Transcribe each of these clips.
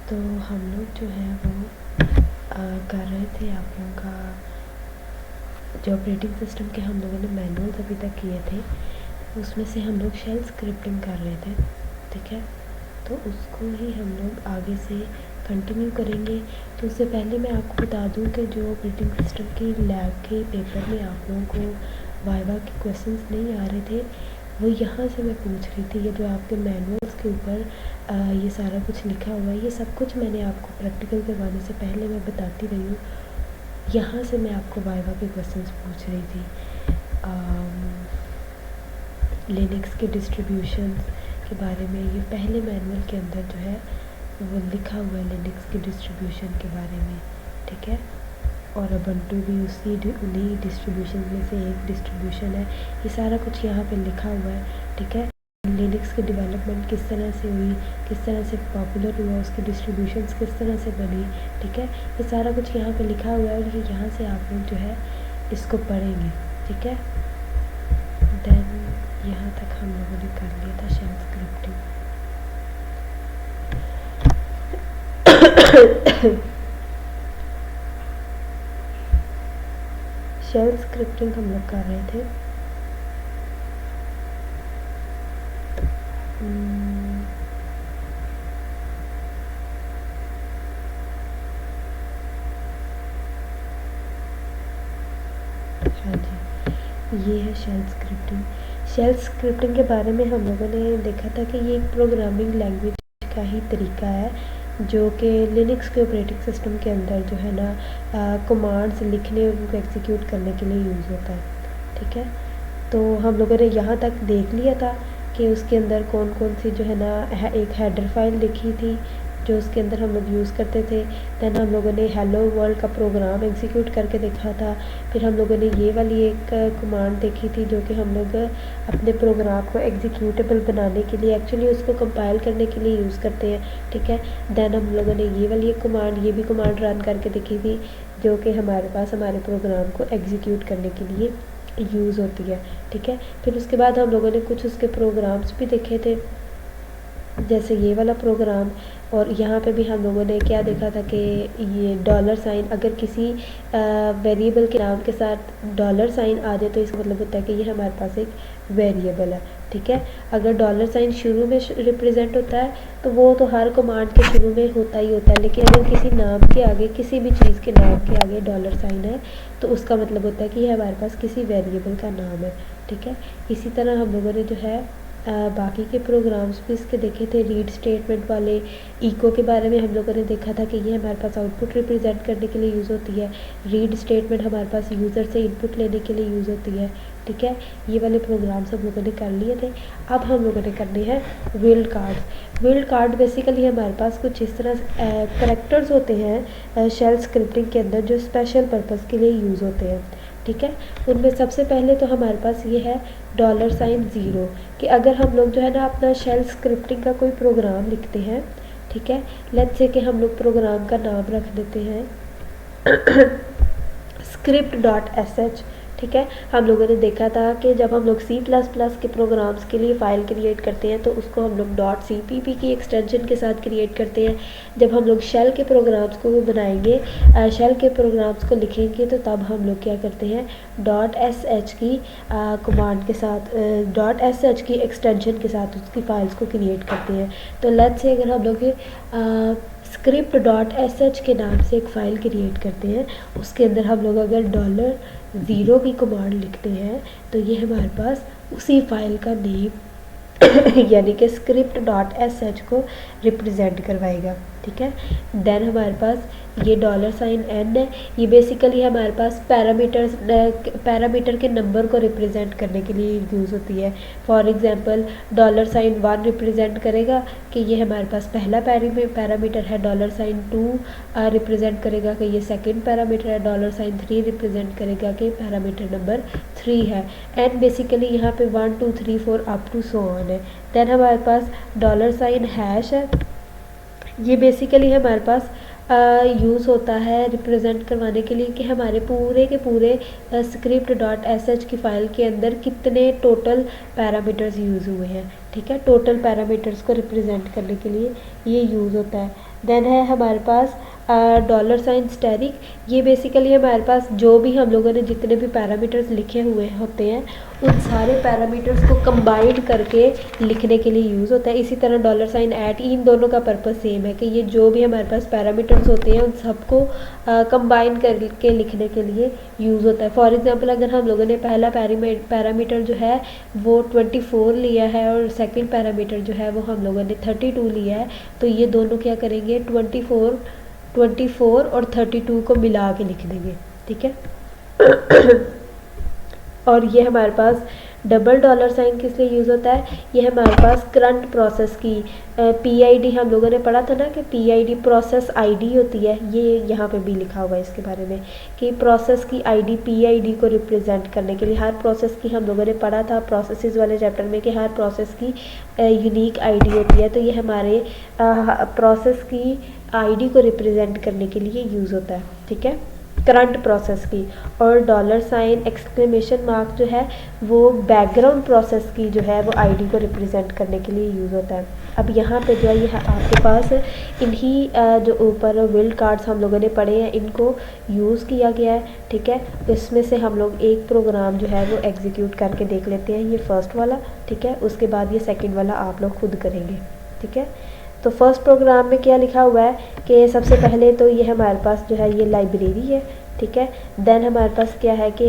तो हम लोग जो है वो कर रहे थे आप लोगों का जो ऑपरेटिंग सिस्टम के हम लोगों ने मैनुअल्स अभी तक किए थे उसमें से हम लोग शेल स्क्रिप्टिंग कर रहे थे, ठीक है। तो उसको ही हम लोग आगे से कंटिन्यू करेंगे। तो उससे पहले मैं आपको बता दूं कि जो ऑपरेटिंग सिस्टम की लैब के पेपर में आप लोगों को वाइवा के क्वेश्चंस नहीं आ रहे थे वो यहाँ से मैं पूछ रही थी। ये जो आपके मैनुअल्स के ऊपर ये सारा कुछ लिखा हुआ है, ये सब कुछ मैंने आपको प्रैक्टिकल करवाने से पहले मैं बताती रही हूँ। यहाँ से मैं आपको वाइवा के क्वेश्चंस पूछ रही थी। लिनक्स के डिस्ट्रीब्यूशंस के बारे में ये पहले मैनुअल के अंदर जो है वो लिखा हुआ है, लिनक्स के डिस्ट्रीब्यूशन के बारे में, ठीक है। और ubuntu भी उन्हीं डिस्ट्रीब्यूशन में से एक डिस्ट्रीब्यूशन है। ये सारा कुछ यहाँ पे लिखा हुआ है, ठीक है। लिनक्स की डेवलपमेंट किस तरह से हुई, किस तरह से पॉपुलर हुआ, उसकी डिस्ट्रीब्यूशंस किस तरह से बनी, ठीक है। ये सारा कुछ यहाँ पे लिखा हुआ है और ये यहाँ से आप लोग जो है इसको पढ़ेंगे, ठीक है। देन यहाँ तक हम लोगों ने कर लिया था शेल स्क्रिप्टिंग। शेल स्क्रिप्टिंग हम लोग कर रहे थे। हाँ जी, ये है शेल स्क्रिप्टिंग। शेल स्क्रिप्टिंग के बारे में हम लोगों ने देखा था कि ये एक प्रोग्रामिंग लैंग्वेज का ही तरीका है जो कि लिनक्स के ऑपरेटिंग सिस्टम के अंदर जो है ना कमांड्स लिखने और उनको एग्जीक्यूट करने के लिए यूज़ होता है, ठीक है। तो हम लोगों ने यहाँ तक देख लिया था कि उसके अंदर कौन कौन सी जो है ना एक हेडर फाइल लिखी थी जो उसके अंदर हम लोग यूज़ करते थे। दैन हम लोगों ने हेलो वर्ल्ड का प्रोग्राम एग्जीक्यूट करके देखा था। फिर हम लोगों ने ये वाली एक कमांड देखी थी जो कि हम लोग अपने प्रोग्राम को एग्जीक्यूटेबल बनाने के लिए, एक्चुअली उसको कंपाइल करने के लिए यूज़ करते हैं, ठीक है। दैन हम लोगों ने ये वाली एक कमांड, ये भी कमांड रन करके देखी थी जो कि हमारे पास हमारे प्रोग्राम को एग्जीक्यूट करने के लिए यूज़ होती है, ठीक है। फिर उसके बाद हम लोगों ने कुछ उसके प्रोग्राम्स भी देखे थे जैसे ये वाला प्रोग्राम। और यहाँ पे भी हम लोगों ने क्या देखा था कि ये डॉलर साइन, अगर किसी वेरिएबल के नाम के साथ डॉलर साइन आ जाए तो इसका मतलब होता है कि ये हमारे पास एक वेरिएबल है, ठीक है। अगर डॉलर साइन शुरू में रिप्रेजेंट होता है तो वो तो हर कमांड के शुरू में होता ही होता है, लेकिन अगर किसी नाम के आगे, किसी भी चीज़ के नाम के आगे डॉलर साइन है तो उसका मतलब होता है कि ये हमारे पास किसी वेरिएबल का नाम है, ठीक है। इसी तरह हम लोगों ने जो है बाकी के प्रोग्राम्स भी इसके देखे थे। रीड स्टेटमेंट वाले, इको के बारे में हम लोगों ने देखा था कि ये हमारे पास आउटपुट रिप्रेजेंट करने के लिए यूज़ होती है। रीड स्टेटमेंट हमारे पास यूज़र से इनपुट लेने के लिए यूज़ होती है, ठीक है। ये वाले प्रोग्राम्स हम लोगों ने कर लिए थे। अब हम लोगों ने करने हैं wild cards. Wild card basically हमारे पास कुछ इस तरह करेक्टर्स होते हैं शेल स्क्रिप्टिंग के अंदर जो स्पेशल पर्पज़ के लिए यूज़ होते हैं, ठीक है। उनमें सबसे पहले तो हमारे पास ये है $0 कि अगर हम लोग जो है ना अपना शेल स्क्रिप्टिंग का कोई प्रोग्राम लिखते हैं, ठीक है। लेट्स से कि हम लोग प्रोग्राम का नाम रख देते हैं script.sh, ठीक है। हम लोगों ने देखा था कि जब हम लोग C++ के प्रोग्राम्स के लिए फ़ाइल क्रिएट करते हैं तो उसको हम लोग .cpp की एक्सटेंशन के साथ क्रिएट करते हैं। जब हम लोग शेल के प्रोग्राम्स को बनाएंगे, शेल के प्रोग्राम्स को लिखेंगे तो तब हम लोग क्या करते हैं .sh की कमांड के साथ, .sh की एक्सटेंशन के साथ उसकी फ़ाइल्स को क्रिएट करते हैं। तो लेट्स से अगर हम लोग script.sh के नाम से एक फ़ाइल क्रिएट करते हैं, उसके अंदर हम लोग अगर $0 की कमांड लिखते हैं तो ये हमारे पास उसी फाइल का नेम यानी कि script.sh को रिप्रेजेंट करवाएगा, ठीक है। देन हमारे पास ये $n है, ये बेसिकली हमारे पास पैरामीटर के नंबर को रिप्रेजेंट करने के लिए यूज़ होती है। फॉर एग्जांपल $1 रिप्रेजेंट करेगा कि ये हमारे पास पहला पैरामीटर है, $2 रिप्रेजेंट करेगा कि ये सेकंड पैरामीटर है, $3 रिप्रेजेंट करेगा कि पैरामीटर नंबर 3 है। एंड बेसिकली यहाँ पे 1 2 3 4 अप टू सो ऑन है। देन हमारे पास $# है, ये बेसिकली हमारे पास यूज़ होता है रिप्रेजेंट करवाने के लिए कि हमारे पूरे के पूरे script.sh की फ़ाइल के अंदर कितने टोटल पैरामीटर्स यूज़ हुए हैं, ठीक है। टोटल पैरामीटर्स को रिप्रेजेंट करने के लिए ये यूज़ होता है। देन है हमारे पास डॉलर साइन स्टैरिक। ये बेसिकली हमारे पास जो भी हम लोगों ने जितने भी पैरामीटर्स लिखे हुए होते हैं उन सारे पैरामीटर्स को कंबाइन करके लिखने के लिए यूज़ होता है। इसी तरह डॉलर साइन ऐट, इन दोनों का पर्पस सेम है कि ये जो भी हमारे पास पैरामीटर्स होते हैं उन सबको कंबाइन करके लिखने के लिए यूज़ होता है। फॉर एग्जांपल अगर हम लोगों ने पहला पैरामीटर जो है वो 24 लिया है और सेकंड पैरामीटर जो है वो हम लोगों ने 32 लिया है, तो ये दोनों क्या करेंगे 24 और 32 को मिला के लिख देंगे, ठीक है। और ये हमारे पास डबल डॉलर साइन किस लिए यूज़ होता है, ये हमारे पास करंट प्रोसेस की PID हम लोगों ने पढ़ा था ना कि PID प्रोसेस ID होती है, ये यहाँ पे भी लिखा हुआ है इसके बारे में कि प्रोसेस की ID PID को रिप्रेजेंट करने के लिए, हर प्रोसेस की हम लोगों ने पढ़ा था प्रोसेसेस वाले चैप्टर में कि हर प्रोसेस की यूनिक ID होती है, तो ये हमारे प्रोसेस की ID को रिप्रेजेंट करने के लिए यूज़ होता है, ठीक है, करंट प्रोसेस की। और डॉलर साइन एक्सक्लेमेशन मार्क जो है वो बैकग्राउंड प्रोसेस की जो है वो ID को रिप्रेजेंट करने के लिए यूज़ होता है। अब यहाँ पे जो है ये आपके पास इन्हीं जो ऊपर विल्ड कार्ड्स हम लोगों ने पढ़े हैं इनको यूज़ किया गया है, ठीक है। इसमें से हम लोग एक प्रोग्राम जो है वो एग्जीक्यूट करके देख लेते हैं, ये फर्स्ट वाला, ठीक है, उसके बाद ये सेकेंड वाला आप लोग खुद करेंगे, ठीक है। तो फर्स्ट प्रोग्राम में क्या लिखा हुआ है कि सबसे पहले तो ये हमारे पास जो है ये लाइब्रेरी है, ठीक है। देन हमारे पास क्या है कि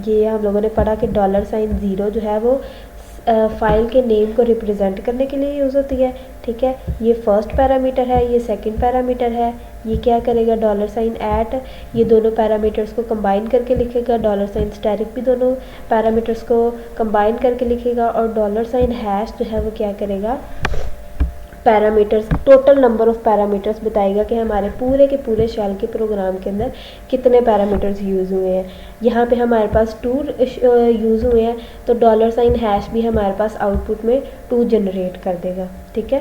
ये हम लोगों ने पढ़ा कि डॉलर साइन ज़ीरो जो है वो फाइल के नेम को रिप्रेजेंट करने के लिए यूज़ होती है, ठीक है। ये फर्स्ट पैरामीटर है, ये सेकंड पैरामीटर है। ये क्या करेगा डॉलर साइन ऐट, ये दोनों पैरामीटर्स को कंबाइन करके लिखेगा। डॉलर साइन स्टैरिक भी दोनों पैरामीटर्स को कंबाइन करके लिखेगा। और डॉलर साइन हैश जो है वो क्या करेगा parameters, total number of parameters बताएगा कि हमारे पूरे के पूरे शेल के प्रोग्राम के अंदर कितने पैरामीटर्स यूज़ हुए हैं। यहाँ पे हमारे पास 2 यूज़ हुए हैं, तो डॉलर साइन हैश भी हमारे पास आउटपुट में 2 जनरेट कर देगा, ठीक है।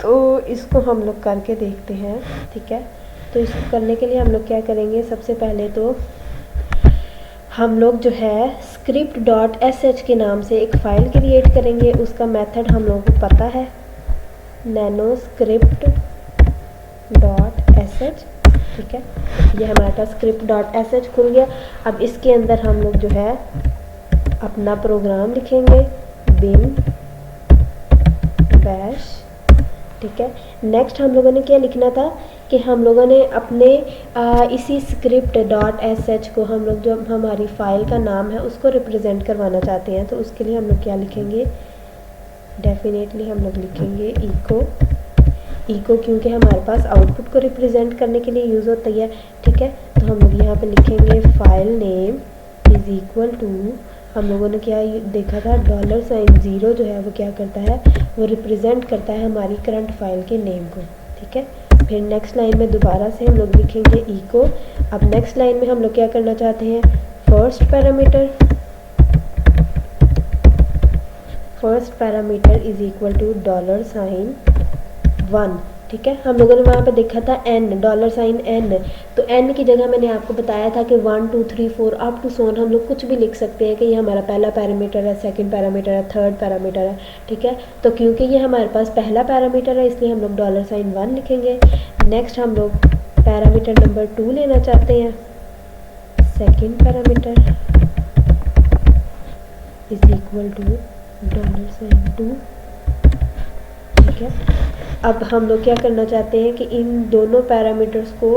तो इसको हम लोग करके देखते हैं, ठीक है। तो इसको करने के लिए हम लोग क्या करेंगे, सबसे पहले तो हम लोग जो है script.sh के नाम से एक फ़ाइल क्रिएट करेंगे। उसका मेथड हम लोगों को पता है, nanoscript.sh, ठीक है। ये हमारे पास script.sh खुल गया। अब इसके अंदर हम लोग जो है अपना प्रोग्राम लिखेंगे bin bash, ठीक है। नेक्स्ट हम लोगों ने क्या लिखना था कि हम लोगों ने अपने इसी script.sh को हम लोग जो हमारी फ़ाइल का नाम है उसको रिप्रेजेंट करवाना चाहते हैं, तो उसके लिए हम लोग क्या लिखेंगे, डेफिनेटली हम लोग लिखेंगे इको क्योंकि हमारे पास आउटपुट को रिप्रेजेंट करने के लिए यूज़ होता है, ठीक है। तो हम लोग यहाँ पे लिखेंगे file name is equal to, हम लोगों ने क्या देखा था डॉलर साइन ज़ीरो जो है वो क्या करता है, वो रिप्रेजेंट करता है हमारी करंट फाइल के नेम को, ठीक है। फिर नेक्स्ट लाइन में दोबारा से हम लोग लिखेंगे इको। अब नेक्स्ट लाइन में हम लोग क्या करना चाहते हैं, first parameter is equal to dollar sign 1, ठीक है। हम लोगों ने वहाँ पे देखा था n, डॉलर साइन n, तो n की जगह मैंने आपको बताया था कि 1 2 3 4 अप टू सोन हम लोग कुछ भी लिख सकते हैं कि ये हमारा पहला पैरामीटर है, सेकंड पैरामीटर है, थर्ड पैरामीटर है, ठीक है। तो क्योंकि ये हमारे पास पहला पैरामीटर है इसलिए हम लोग डॉलर साइन 1 लिखेंगे। नेक्स्ट हम लोग पैरामीटर नंबर 2 लेना चाहते हैं, second parameter is equal to dollar sign 2, ठीक है। अब हम लोग क्या करना चाहते हैं कि इन दोनों पैरामीटर्स को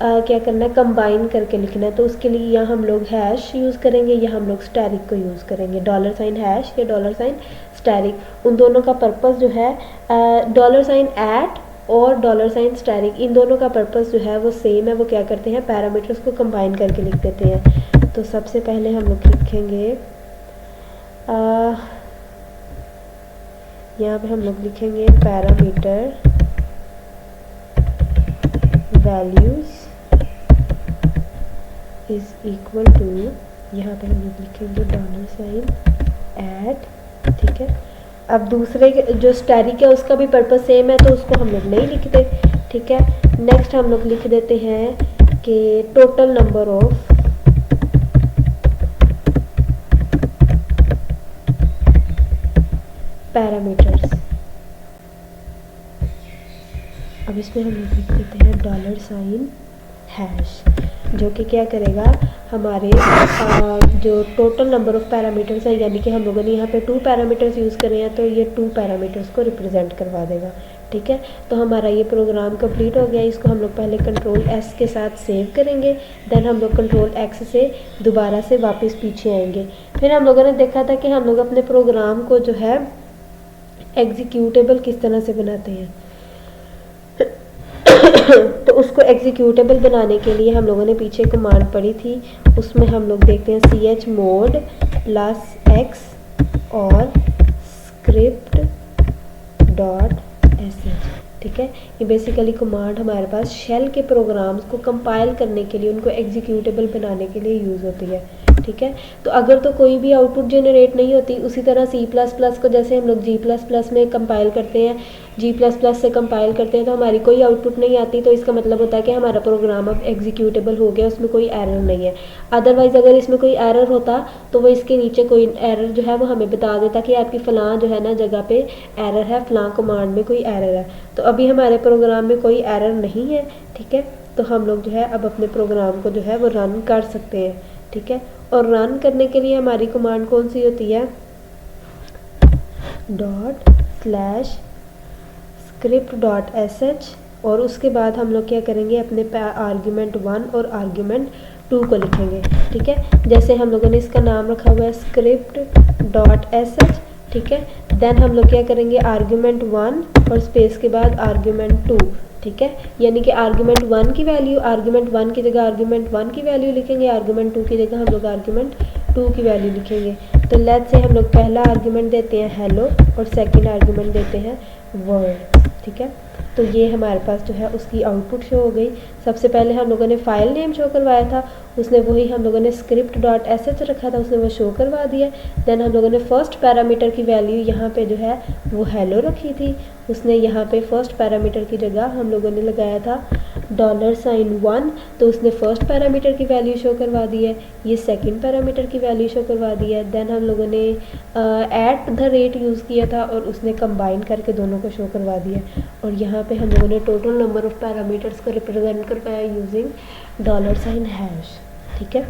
क्या करना है, कंबाइन करके लिखना है। तो उसके लिए या हम लोग हैश यूज़ करेंगे या हम लोग स्टैरिक को यूज़ करेंगे, डॉलर साइन हैश या डॉलर साइन स्टैरिक। उन दोनों का पर्पस जो है डॉलर साइन ऐट और डॉलर साइन स्टैरिक, इन दोनों का पर्पस जो है वो सेम है। वो क्या करते हैं, पैरामीटर्स को कंबाइन करके लिख देते हैं। तो सबसे पहले हम लोग लिखेंगे यहाँ पे हम लोग लिखेंगे parameter values is equal to, यहाँ पे हम लोग लिखेंगे डॉलर साइन ऐट, ठीक है। अब दूसरे जो स्टैरिक है उसका भी पर्पस सेम है तो उसको हम लोग नहीं लिखते, ठीक है। नेक्स्ट हम लोग लिख देते हैं कि टोटल नंबर ऑफ पैरामीटर्स अब इसमें हम लोग लिख देते हैं $हैश, जो कि क्या करेगा, हमारे जो टोटल नंबर ऑफ पैरामीटर्स है, यानी कि हम लोगों ने यहाँ पे 2 पैरामीटर्स यूज़ करे हैं, तो ये 2 पैरामीटर्स को रिप्रेजेंट करवा देगा। ठीक है, तो हमारा ये प्रोग्राम कंप्लीट हो गया। इसको हम लोग पहले कंट्रोल S के साथ सेव करेंगे, देन हम लोग कंट्रोल X से दोबारा से वापस पीछे आएंगे। फिर हम लोगों ने देखा था कि हम लोग अपने प्रोग्राम को जो है एग्जीक्यूटेबल किस तरह से बनाते हैं। तो उसको एग्जीक्यूटेबल बनाने के लिए हम लोगों ने पीछे कमांड पढ़ी थी, उसमें हम लोग देखते हैं chmod +x और script.sh। ठीक है, ये बेसिकली कमांड हमारे पास शेल के प्रोग्राम्स को कंपाइल करने के लिए, उनको एग्जीक्यूटेबल बनाने के लिए यूज़ होती है। ठीक है, तो अगर तो कोई भी आउटपुट जनरेट नहीं होती, उसी तरह C++ को जैसे हम लोग G++ में कंपाइल करते हैं, G++ से कंपाइल करते हैं तो हमारी कोई आउटपुट नहीं आती, तो इसका मतलब होता है कि हमारा प्रोग्राम अब एग्जीक्यूटेबल हो गया, उसमें कोई एरर नहीं है। अदरवाइज़ अगर इसमें कोई एरर होता तो वो इसके नीचे कोई एरर जो है वो हमें बता देता कि आपकी फ़लाँ जो है ना जगह पे एरर है, फ़लाँ कमांड में कोई एरर है। तो अभी हमारे प्रोग्राम में कोई एरर नहीं है। ठीक है, तो हम लोग जो है अब अपने प्रोग्राम को जो है वो रन कर सकते हैं। ठीक है, और रन करने के लिए हमारी कमांड कौन सी होती है, ./script.sh, और उसके बाद हम लोग क्या करेंगे, अपने आर्ग्यूमेंट 1 और आर्ग्यूमेंट 2 को लिखेंगे। ठीक है, जैसे हम लोगों ने इसका नाम रखा हुआ है script.sh। ठीक है, देन हम लोग क्या करेंगे, आर्ग्यूमेंट 1 और स्पेस के बाद आर्ग्यूमेंट 2। ठीक है, यानी कि आर्ग्यूमेंट 1 की वैल्यू, आर्ग्यूमेंट 1 की जगह आर्ग्यूमेंट 1 की वैल्यू लिखेंगे, आर्ग्यूमेंट 2 की जगह हम लोग आर्ग्यूमेंट 2 की वैल्यू लिखेंगे। तो लेट्स से हम लोग पहला आर्ग्यूमेंट देते हैं हेलो और सेकंड आर्ग्यूमेंट देते हैं वर्ड। ठीक है, तो ये हमारे पास जो है उसकी आउटपुट शो हो गई। सबसे पहले हम लोगों ने फाइल नेम शो करवाया था, उसने वही हम लोगों ने script.sh रखा था, उसने वो शो करवा दिया। देन हम लोगों ने फर्स्ट पैरामीटर की वैल्यू यहाँ पे जो है वो हेलो रखी थी, उसने यहाँ पे फर्स्ट पैरामीटर की जगह हम लोगों ने लगाया था $1, तो उसने फर्स्ट पैरामीटर की वैल्यू शो करवा दी है, ये सेकंड पैरामीटर की वैल्यू शो करवा दी है। देन हम लोगों ने @ यूज़ किया था और उसने कंबाइन करके दोनों को शो करवा दिया। और यहाँ पे हम लोगों ने टोटल नंबर ऑफ़ पैरामीटर्स को रिप्रेजेंट करवाया यूजिंग $हैश। ठीक है।